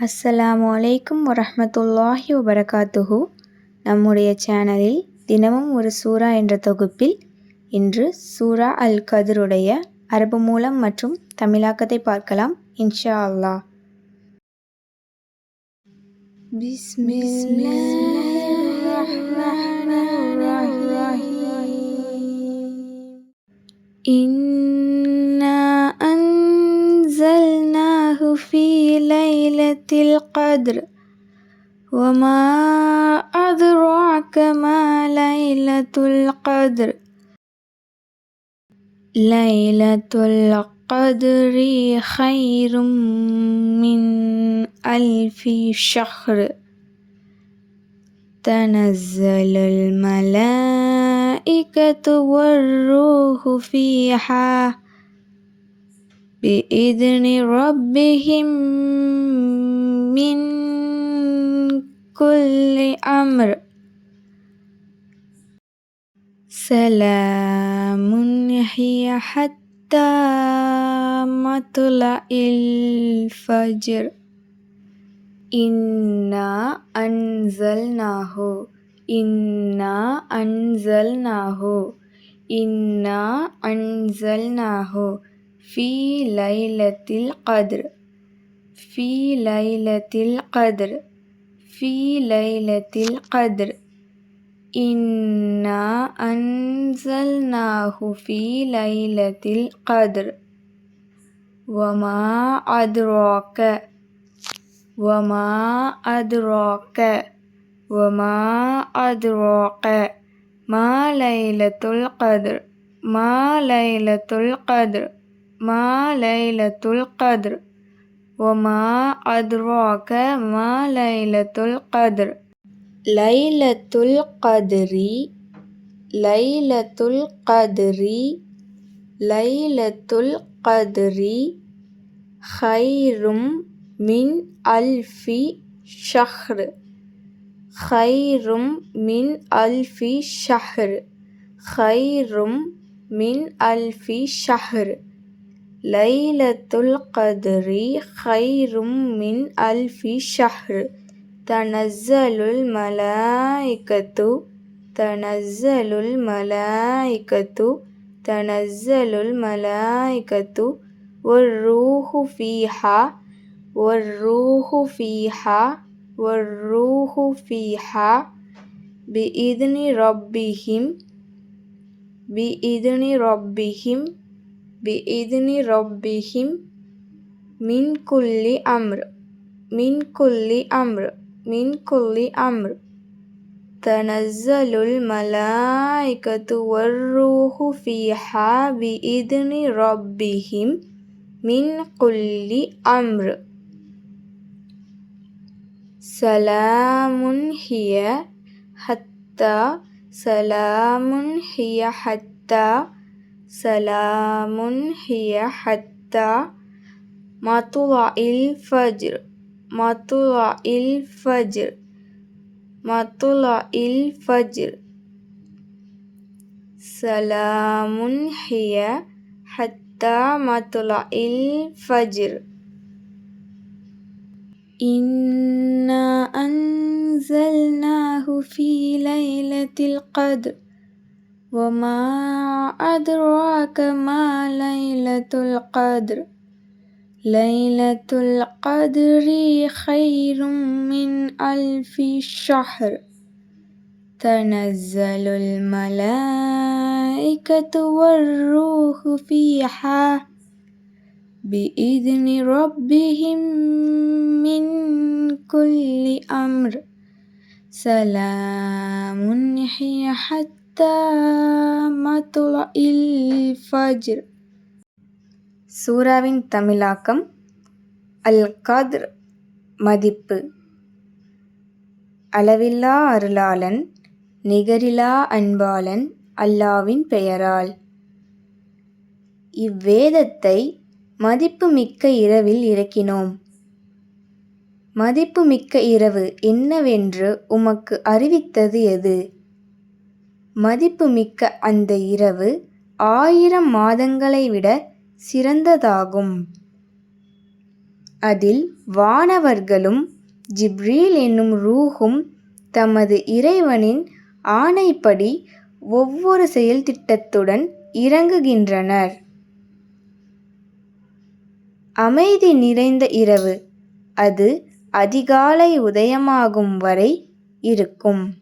அஸ்ஸலாமு அலைக்கும் வரஹ்மத்துல்லாஹி வபரகாத்துஹு. நம்முடைய சேனலில் தினமும் ஒரு சூரா என்ற தொகுப்பில் இன்று சூரா அல் கத்ருடைய அரபு மூலம் மற்றும் தமிழாக்கத்தை பார்க்கலாம் இன்ஷா அல்லாஹ். இன்னா அன்ஸல்னாஹு ஃபீ லைலத்தில் கத்ர் வமா அத்ராக மா லைலத்துல் கத்ர் லைலத்துல் கத்ரி கைரும் மின் அல்ஃபி ஷஹ்ர் தனஸ்ஸலுல் மலாயிகத்து வர்ரூஹு ஃபீஹா பிஇذنி ரப்பிஹிம் மின் குல்லி அம்ர் சலாமுன் ஹிய ஹத்தா மத்லஇல் ஃபஜ்ர். இன்னா அன்ஸல்னாஹு இன்னா அன்ஸல்னாஹு இன்னா அன்ஸல்னாஹு ஃபீ லைலத்தில் கத்ர் ஃபீ லைலத்தில் கத்ர் ஃபீ லைலத்தில் கத்ர். இன்னா அன்ஸல்னாஹு ஃபீ லைலத்தில் கத்ர் வமா அத்ராக வமா அத்ராக வமா அத்ராக மா லைலத்துல் கத்ர் மா லைலத்துல் கத்ர் மா லைலத்துல் கத்ர் வமா அத்ராக மா லைலத்துல் கத்ர். லைலத்துல் கத்ரி லைலத்துல் கத்ரி லைலத்துல் கத்ரி கைரும் மின் அல்ஃபி ஷஹ்ர் கைரும் மின் அல்ஃபி ஷஹ்ர் கைரும் மின் அல்ஃபி ஷஹ்ர். லைலத்துல் கத்ரி கைரும் மின் அல்ஃபி ஷஹ்ர் தனஸ்ஸலுல் மலாயிகத்து தனஸ்ஸலுல் மலாயிகத்து தனஸ்ஸலுல் மலாயிகத்து வர்ரூஹு ஃபீஹா வர்ரூஹு ஃபீஹா வர்ரூஹு ஃபீஹா பிஇذنி ரப்பிஹிம் பிஇذنி ரப்பிஹிம் பிஇذنி ரப்பிஹிம் மின் குல்லி அம்ர் மின் குல்லி அம்ர் மின் குல்லி அம்ர் தனஸ்ஸலுல் மலாயிகத்து வர்ரூஹு ஃபீஹா பிஇذنி ரப்பிஹிம் மின் குல்லி அம்ர். சலாமுன் ஹிய ஹத்தா சலாமுன் ஹிய ஹத்தா சலாமுன் ஹிய ஹத்தா மத்லஇல் ஃபஜ்ர் மத்லஇல் ஃபஜ்ர் மத்லஇல் ஃபஜ்ர். சலாமுன் ஹிய ஹத்தா மத்லஇல் ஃபஜ்ர். இன்னா அன்ஸல்னாஹு ஃபீ லைலத்தில் கத்ர் வமா அத்ராக மா லைலத்துல் கத்ர் லைலத்துல் கத்ரி கைரும் மின் அல்ஃபி ஷஹ்ர் தனஸ்ஸலுல் மலாயிகத்து வர்ரூஹு ஃபீஹா பிஇذنி ரப்பிஹிம் மின் குல்லி அம்ர் சலாமுன் ஹிய ஹத்தா மத்லஇல் ஃபஜ்ர். சூராவின் தமிழாக்கம். அல் கத்ர் மதிப்பு. அளவில்லா அருளாளன் நிகரிலா அன்பாளன் அல்லாஹ்வின் பெயரால். இவ்வேதத்தை மதிப்புமிக்க இரவில் இறக்கினோம். மதிப்புமிக்க இரவு என்னவென்று உமக்கு அறிவித்தது எது? மதிப்புமிக்க அந்த இரவு 1000 மாதங்களை விட சிறந்ததாகும். அதில் வானவர்களும் ஜிப்ரீல் என்னும் ரூஹும் தமது இறைவனின் ஆணைப்படி ஒவ்வொரு செயல் திட்டத்துடன் இறங்குகின்றனர். அமைதி நிறைந்த இரவு. அது அதிகாலை உதயமாகும் வரை இருக்கும்.